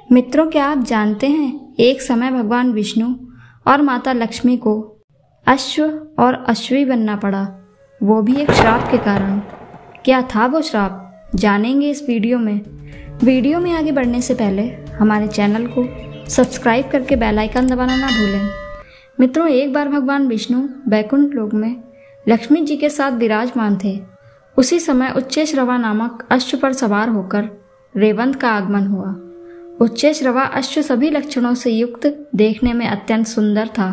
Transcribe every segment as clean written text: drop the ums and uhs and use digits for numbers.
मित्रों, क्या आप जानते हैं एक समय भगवान विष्णु और माता लक्ष्मी को अश्व और अश्वी बनना पड़ा, वो भी एक श्राप के कारण। क्या था वो श्राप, जानेंगे इस वीडियो में। वीडियो में आगे बढ़ने से पहले हमारे चैनल को सब्सक्राइब करके बेल आइकन दबाना ना भूलें। मित्रों, एक बार भगवान विष्णु बैकुंठ लोक में लक्ष्मी जी के साथ विराजमान थे। उसी समय उच्चैश्रवा नामक अश्व पर सवार होकर रेवंत का आगमन हुआ। उच्चैश्रवा अश्व सभी लक्षणों से युक्त, देखने में अत्यंत सुंदर था।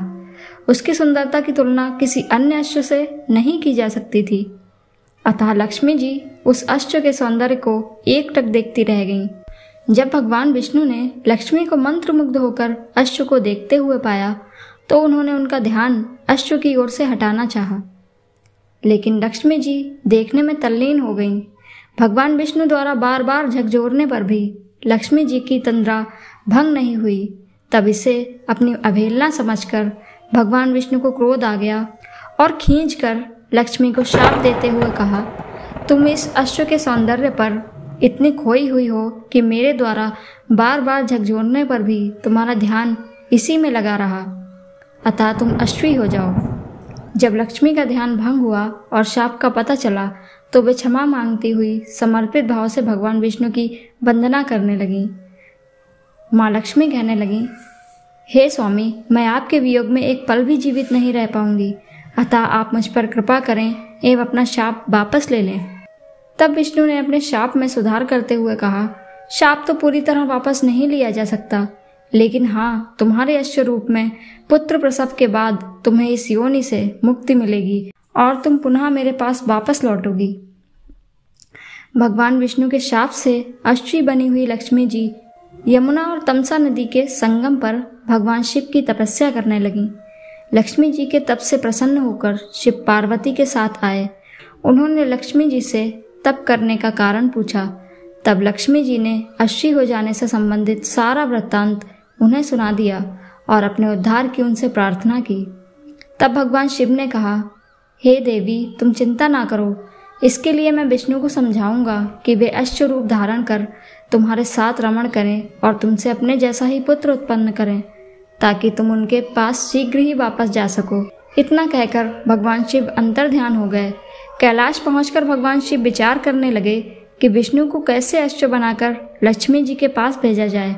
उसकी सुंदरता की तुलना किसी अन्य अश्व से नहीं की जा सकती थी। अतः लक्ष्मी जी उस अश्व के सौंदर्य को एकटक देखती रह गईं। जब भगवान विष्णु ने लक्ष्मी को मंत्रमुग्ध होकर अश्व को देखते हुए पाया तो उन्होंने उनका ध्यान अश्व की ओर से हटाना चाहा, लेकिन लक्ष्मी जी देखने में तल्लीन हो गईं। भगवान विष्णु द्वारा बार बार झकझोरने पर भी लक्ष्मी जी की तंद्रा भंग नहीं हुई। तब इसे अपनी अवहेलना समझकर भगवान विष्णु को क्रोध आ गया और खींचकर लक्ष्मी को शाप देते हुए कहा, तुम इस अश्व के सौंदर्य पर इतनी खोई हुई हो कि मेरे द्वारा बार बार झकझोरने पर भी तुम्हारा ध्यान इसी में लगा रहा, अतः तुम अश्वी हो जाओ। जब लक्ष्मी का ध्यान भंग हुआ और शाप का पता चला तो वे क्षमा मांगती हुई समर्पित भाव से भगवान विष्णु की वंदना करने लगीं। माँ लक्ष्मी कहने लगीं, हे स्वामी, मैं आपके वियोग में एक पल भी जीवित नहीं रह पाऊंगी, अतः आप मुझ पर कृपा करें एवं अपना शाप वापस ले लें। तब विष्णु ने अपने शाप में सुधार करते हुए कहा, शाप तो पूरी तरह वापस नहीं लिया जा सकता, लेकिन हाँ, तुम्हारे अश्व रूप में पुत्र प्रसव के बाद तुम्हें इस योनि से मुक्ति मिलेगी और तुम पुनः मेरे पास वापस लौटोगी। भगवान विष्णु के शाप से अश्वी बनी हुई लक्ष्मी जी यमुना और तमसा नदी के संगम पर भगवान शिव की तपस्या करने लगीं। लक्ष्मी जी के तप से प्रसन्न होकर शिव पार्वती के साथ आए। उन्होंने लक्ष्मी जी से तप करने का कारण पूछा। तब लक्ष्मी जी ने अश्वी हो जाने से संबंधित सारा वृत्तांत उन्हें सुना दिया और अपने उद्धार की उनसे प्रार्थना की। तब भगवान शिव ने कहा, हे देवी, तुम चिंता ना करो, इसके लिए मैं विष्णु को समझाऊंगा कि वे अश्व रूप धारण कर तुम्हारे साथ रमण करें और तुमसे अपने जैसा ही पुत्र उत्पन्न करें, ताकि तुम उनके पास शीघ्र ही वापस जा सको। इतना कहकर भगवान शिव अंतर्ध्यान हो गए। कैलाश पहुंचकर भगवान शिव विचार करने लगे कि विष्णु को कैसे अश्व बनाकर लक्ष्मी जी के पास भेजा जाए।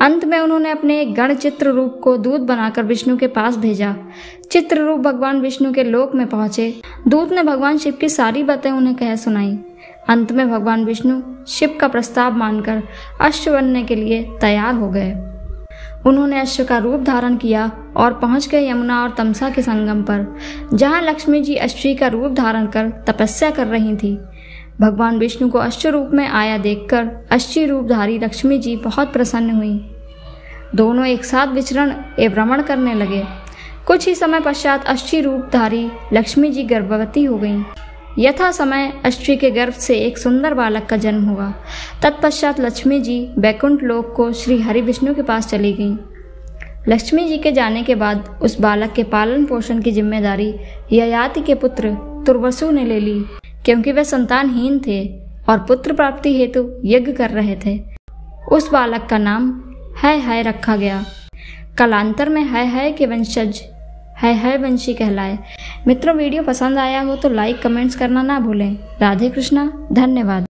अंत में उन्होंने अपने एक गण चित्र रूप को दूत बनाकर विष्णु के पास भेजा। चित्र रूप भगवान विष्णु के लोक में पहुंचे। दूत ने भगवान शिव की सारी बातें उन्हें कह सुनाई। अंत में भगवान विष्णु शिव का प्रस्ताव मानकर अश्व बनने के लिए तैयार हो गए। उन्होंने अश्व का रूप धारण किया और पहुंच गए यमुना और तमसा के संगम पर, जहां लक्ष्मी जी अश्वी का रूप धारण कर तपस्या कर रही थी। भगवान विष्णु को अश्व रूप में आया देखकर अश्वी रूपधारी लक्ष्मी जी बहुत प्रसन्न हुई। दोनों एक साथ विचरण एवं रमण करने लगे। कुछ ही समय पश्चात अश्वी रूपधारी लक्ष्मी जी गर्भवती हो गईं। यथा समय अश्वी के गर्भ से एक सुंदर बालक का जन्म हुआ। तत्पश्चात लक्ष्मी जी बैकुंठ लोक को श्री हरि विष्णु के पास चली गईं। लक्ष्मी जी के जाने के बाद उस बालक के पालन पोषण की जिम्मेदारी ययाति के पुत्र तुर्वसु ने ले ली, क्योंकि वे संतानहीन थे और पुत्र प्राप्ति हेतु यज्ञ कर रहे थे। उस बालक का नाम है रखा गया। कालांतर में है के वंशज है वंशी कहलाए। मित्रों, वीडियो पसंद आया हो तो लाइक कमेंट्स करना ना भूलें। राधे कृष्णा, धन्यवाद।